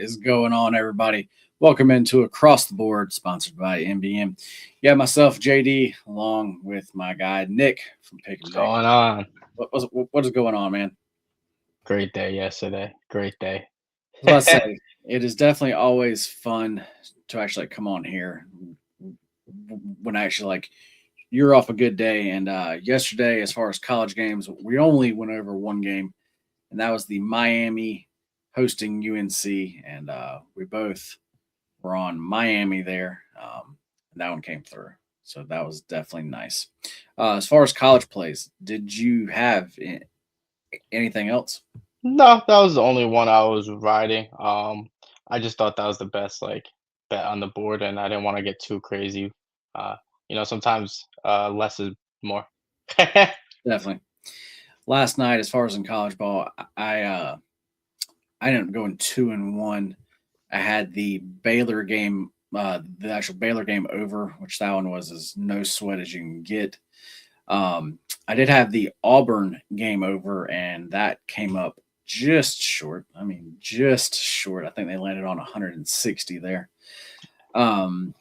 is going on, everybody? Welcome into Across the Board, sponsored by MBM. Yeah, myself, JD, along with my guy Nick from Pick What's and Pick. going on? What is going on, man? Great day yesterday. Great day. I was about to say it is definitely always fun to actually come on here when actually you're off a good day. And yesterday, as far as college games, we only went over one game, and that was the Miami hosting UNC, and we both were on Miami there. And that one came through. So that was definitely nice. As far as college plays, did you have anything else? No, that was the only one I was riding. I just thought that was the best bet on the board, and I didn't want to get too crazy. Uh, sometimes less is more. Definitely. Last night, as far as in college ball, I ended up going 2-1. I had the Baylor game, the actual Baylor game over, which that one was as no sweat as you can get. I did have the Auburn game over, and that came up just short. I mean, just short. I think they landed on 160 there. Um,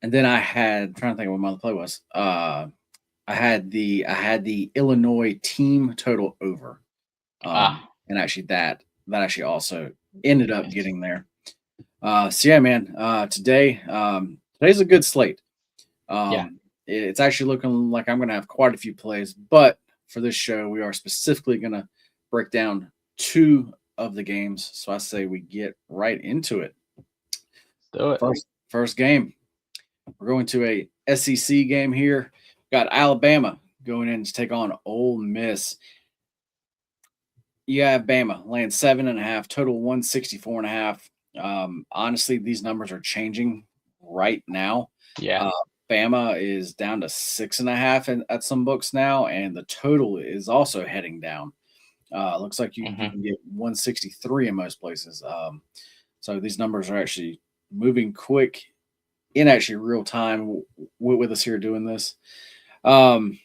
and then I had trying to think of what my other play was. I had the Illinois team total over. Ah, And actually that actually also ended up nice. getting there. So yeah, man. Today's a good slate. Yeah, It's actually looking like I'm going to have quite a few plays, but for this show, we are specifically going to break down two of the games. So I say we get right into it. let's do it. First game, we're going to a SEC game here. Got Alabama going in to take on Ole Miss. You have Bama laying 7.5, total 164.5. Honestly, these numbers are changing right now. Yeah. Uh, Bama is down to 6.5 at some books now, and the total is also heading down. Looks like you hmm can get 163 in most places. So these numbers are actually moving quick in actually real time with us here doing this. Um,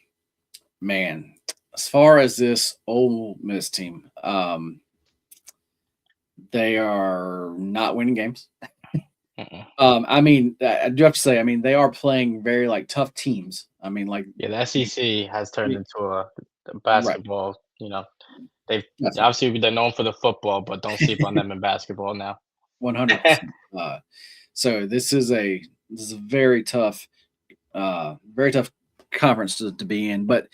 man, as far as this Ole Miss team, they are not winning games. I mean, I do have to say, I mean, they are playing very tough teams. I mean, Yeah, the you, SEC has turned you into a right, basketball. They've definitely obviously they're known for the football, but don't sleep on them in basketball now. 100%. So this is a very tough conference to be in. But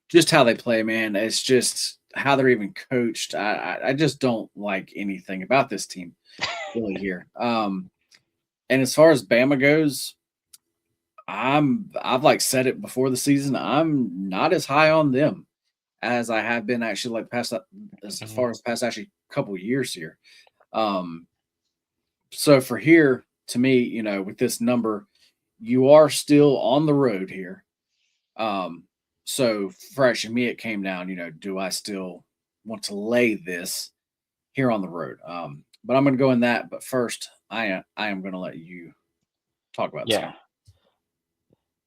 just how they play, man, it's just how they're even coached. I just don't like anything about this team really here. And as far as Bama goes, I've said it before the season. I'm not as high on them as I have been actually past that as Mhm. far as past actually couple years here. Um, so for here, to me, with this number, you are still on the road here. Um, so for actually me, it came down, do I still want to lay this here on the road? But I'm going to go in that. But first, I am going to let you talk about this Yeah. game.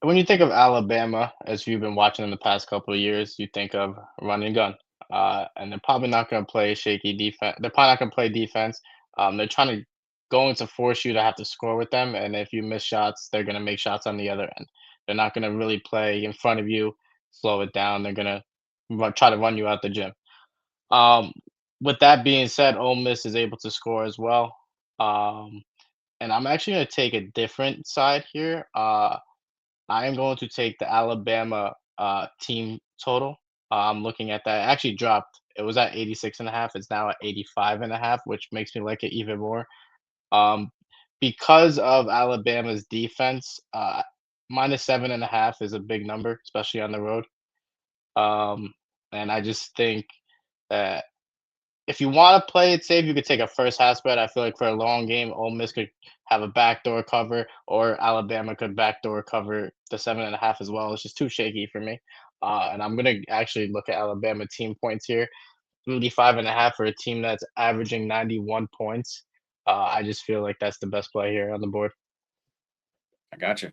When you think of Alabama, as you've been watching in the past couple of years, you think of run and gun. And they're probably not going to play shaky defense. They're probably not going to play defense. They're going to force you to have to score with them. And if you miss shots, they're going to make shots on the other end. They're not going to really play in front of you, slow it down. They're going to try to run you out the gym. Um, with that being said, Ole Miss is able to score as well. Um, and I'm actually going to take a different side here. I am going to take the Alabama team total. I'm looking at that. It actually dropped. It was at 86.5. It's now at 85.5, which makes me like it even more. Um, because of Alabama's defense, minus 7.5 is a big number, especially on the road. Um, and I just think that if you want to play it safe, you could take a first half spread. I feel like for a long game, Ole Miss could have a backdoor cover, or Alabama could backdoor cover the 7.5 as well. It's just too shaky for me. And I'm gonna actually look at Alabama team points here. 85.5 for a team that's averaging 91 points. I just feel like that's the best play here on the board. I got you.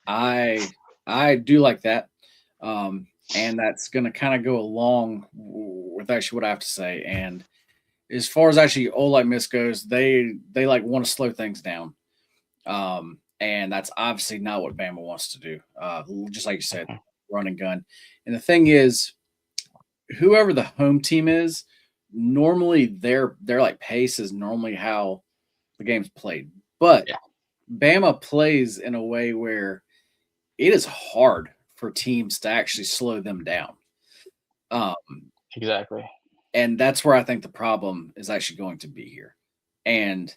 I do like that. And that's going to kind of go along with actually what I have to say. And as far as actually Ole Miss goes, they like want to slow things down. And that's obviously not what Bama wants to do. Just like you said, Mhm. run and gun. And the thing is, whoever the home team is, normally their like pace is normally how the game's played. But Yeah, Bama plays in a way where it is hard for teams to actually slow them down. Um, exactly. and that's where I think the problem is actually going to be here. And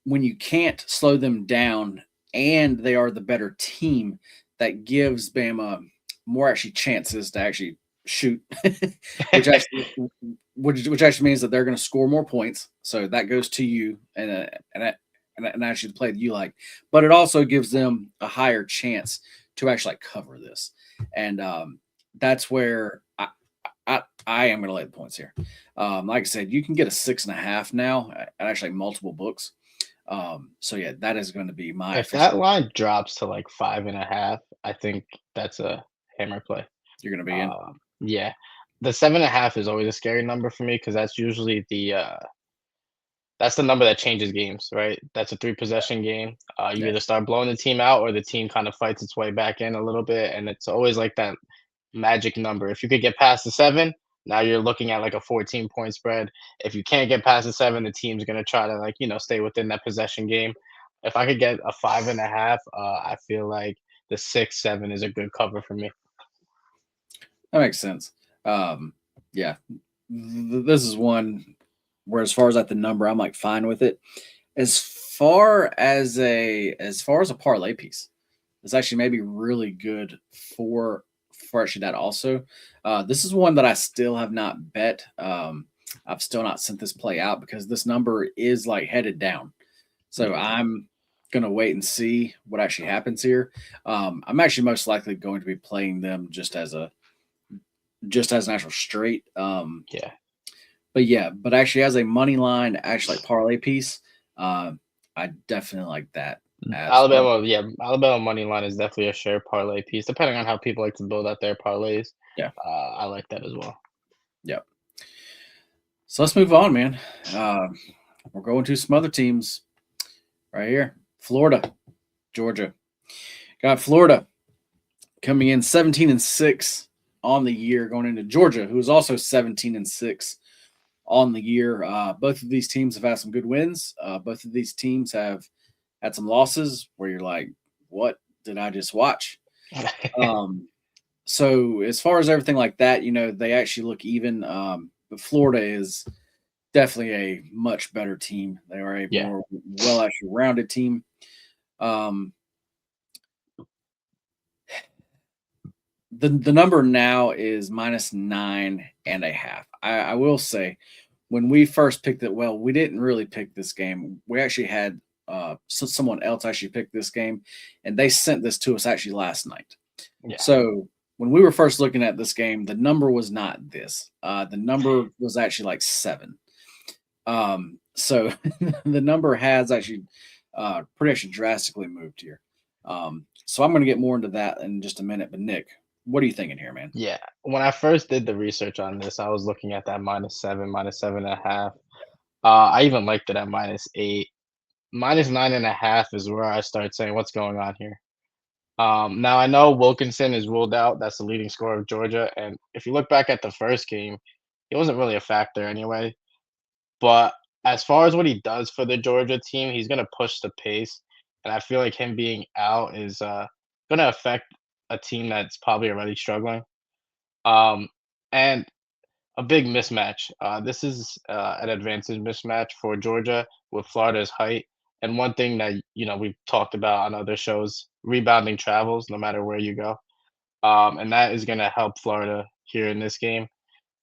when you can't slow them down and they are the better team, that gives Bama more actually chances to actually shoot, which actually which actually means that they're going to score more points. So that goes to you and actually the play that you like, but it also gives them a higher chance to actually like cover this, and that's where I am going to lay the points here. Like I said, you can get a 6.5 now at actually multiple books. So yeah, that is going to be my If that official. line drops to like 5.5, I think that's a hammer play. You're going to be in. Yeah, the 7.5 is always a scary number for me because that's usually that's the number that changes games, right? That's a three possession game. You Yeah, either start blowing the team out or the team kind of fights its way back in a little bit, and it's always like that magic number. If you could get past the 7, now you're looking at like a 14-point spread. If you can't get past the 7, the team's gonna try to like stay within that possession game. If I could get a 5.5, I feel like the 6-7 is a good cover for me. that makes sense. Um, yeah, this is one where, as far as like the number, I'm like fine with it. As far as a parlay piece, it's actually maybe really good for actually that also. This is one that I still have not bet. I've still not sent this play out because this number is like headed down. So Yeah, I'm gonna wait and see what actually happens here. I'm actually most likely going to be playing them just as an actual straight. yeah. But yeah, but actually as a money line, actually like parlay piece, uh, I definitely like that as well. Alabama, yeah, Alabama money line is definitely a share parlay piece, depending on how people like to build out their parlays. Yeah, I like that as well. yeah. So let's move on, man. Uh, we're going to some other teams right here. Florida, Georgia. Got Florida coming in 17-6 on the year, going into Georgia, who is also 17-6 on the year. Both of these teams have had some good wins. Both of these teams have had some losses where you're like, what did I just watch? Um, so as far as everything like that, they actually look even. But Florida is definitely a much better team. They are a Yeah, more well actually rounded team. Um, the number now is -9.5. I will say, when we first picked it, well, we didn't really pick this game. We actually had someone else actually picked this game, and they sent this to us actually last night. yeah, So when we were first looking at this game, the number was not this. The number was actually like 7. So the number has actually pretty actually drastically moved here. So I'm going to get more into that in just a minute. But Nick, what are you thinking here, man? yeah. When I first did the research on this, I was looking at that -7, -7.5. I even liked it at -8. -9.5 is where I start saying, "What's going on here?" Now I know Wilkinson is ruled out. That's the leading scorer of Georgia, and if you look back at the first game, he wasn't really a factor anyway. But as far as what he does for the Georgia team, he's gonna push the pace, and I feel like him being out is gonna affect a team that's probably already struggling. Um, and a big mismatch. This is an advantage mismatch for Georgia with Florida's height. And one thing that we've talked about on other shows, rebounding travels no matter where you go, and that is going to help Florida here in this game,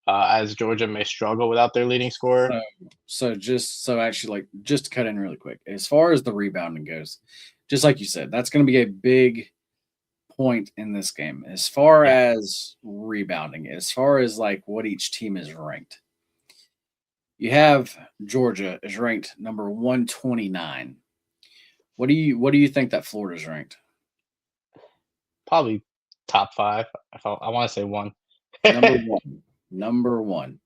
as Georgia may struggle without their leading scorer. So, just to cut in really quick, as far as the rebounding goes, just like you said, that's going to be a big point in this game. As far Yeah, as rebounding, as far as like what each team is ranked, you have Georgia is ranked number 129. What do you think that Florida's ranked? probably top 5. I want to say one. Number one. Number one.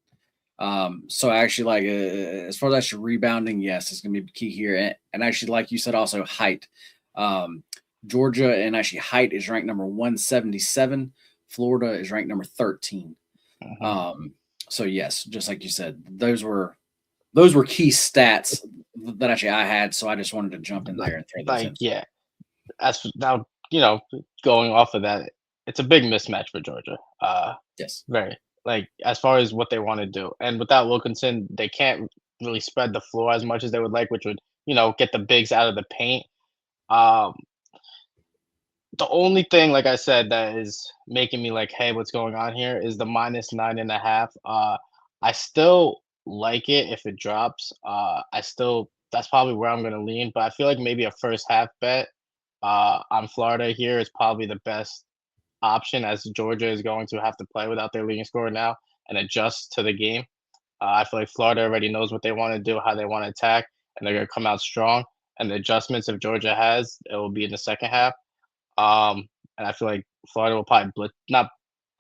So actually, like as far as actually rebounding, yes, it's gonna be key here, and actually, like you said, also height. Um, Georgia and actually height is ranked number 177. Florida is ranked number 13. Mhm. Um, so yes, just like you said, those were key stats that actually I had. So I just wanted to jump in Like, there and throw those in. yeah. Now, going off of that, it's a big mismatch for Georgia. Yes. Very, like, as far as what they want to do, and without Wilkinson, they can't really spread the floor as much as they would like, which would get the bigs out of the paint. Um, the only thing, like I said, that is making me like, hey, what's going on here is the -9.5. I still like it if it drops. I still That's probably where I'm gonna lean, but I feel like maybe a first half bet on Florida here is probably the best option, as Georgia is going to have to play without their leading scorer now and adjust to the game. I feel like Florida already knows what they want to do, how they want to attack, and they're going to come out strong. And the adjustments if Georgia has, it will be in the second half. And I feel like Florida will probably not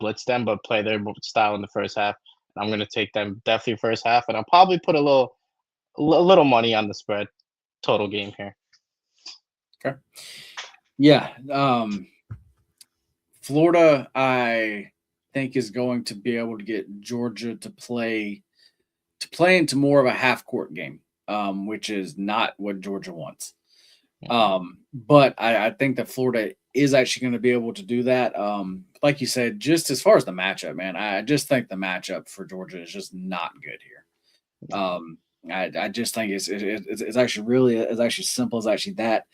blitz them, but play their style in the first half. And I'm going to take them definitely first half, and I'll probably put a little money on the spread total game here. Okay. Yeah. Florida, I think, is going to be able to get Georgia to play into more of a half court game, which is not what Georgia wants. But I think that Florida is actually going to be able to do that. Like you said, just as far as the matchup, man, I just think the matchup for Georgia is just not good here. I just think it's actually really it's actually simple as actually that.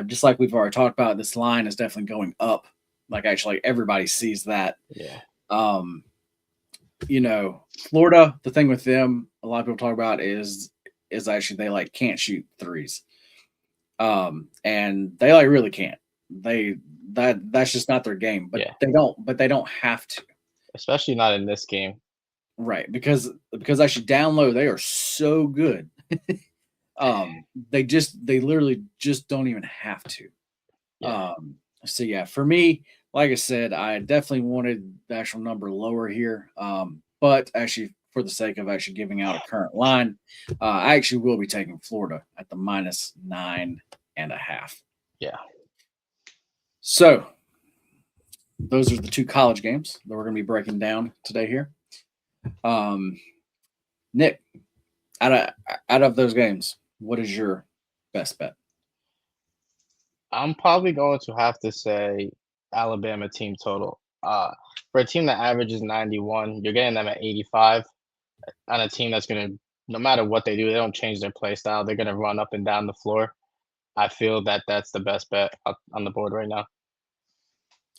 Just like we've already talked about, this line is definitely going up. Like actually, everybody sees that. Yeah. Um, Florida, the thing with them, a lot of people talk about is actually they like can't shoot threes. And they like really can't. That's just not their game. But Yeah. they don't have to. Especially not in this game. Right. Because actually down low, they are so good. They literally just don't even have to. Yeah. So yeah, for me, like I said, I definitely wanted the actual number lower here. But actually, for the sake of actually giving out a current line, I actually will be taking Florida at the -9.5. Yeah. So those are the two college games that we're going to be breaking down today here. Nick, out of those games, what is your best bet? I'm probably going to have to say Alabama team total. For a team that averages 91, you're getting them at 85 on a team that's going to, no matter what they do, they don't change their play style. They're going to run up and down the floor. I feel that that's the best bet on the board right now.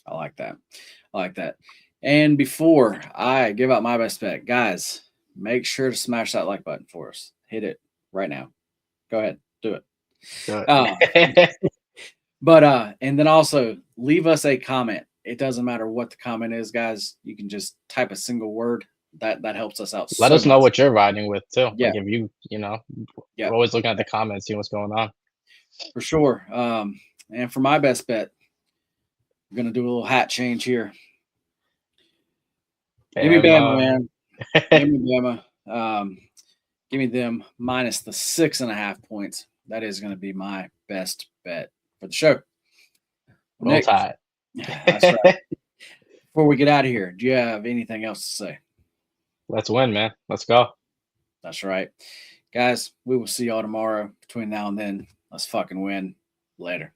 I like that. I like that. And before I give out my best bet, guys, make sure to smash that like button for us. Hit it right now. Go ahead, do it. Do Uh, it. but and then also leave us a comment. It doesn't matter what the comment is, guys. You can just type a single word. That helps us out Let so us know much. what you're riding with too. Yeah, Like if yeah, we're always looking at the comments, seeing what's going on. for sure. And for my best bet, I'm gonna do a little hat change here. Give me Bama, Bama. man. Give me Bama. Give me them minus the 6.5 points. That is going to be my best bet for the show. Roll Nick, Tide. that's right. Before we get out of here, do you have anything else to say? Let's win, man. Let's go. That's right. Guys, we will see y'all tomorrow. Between now and then, let's fucking win. Later.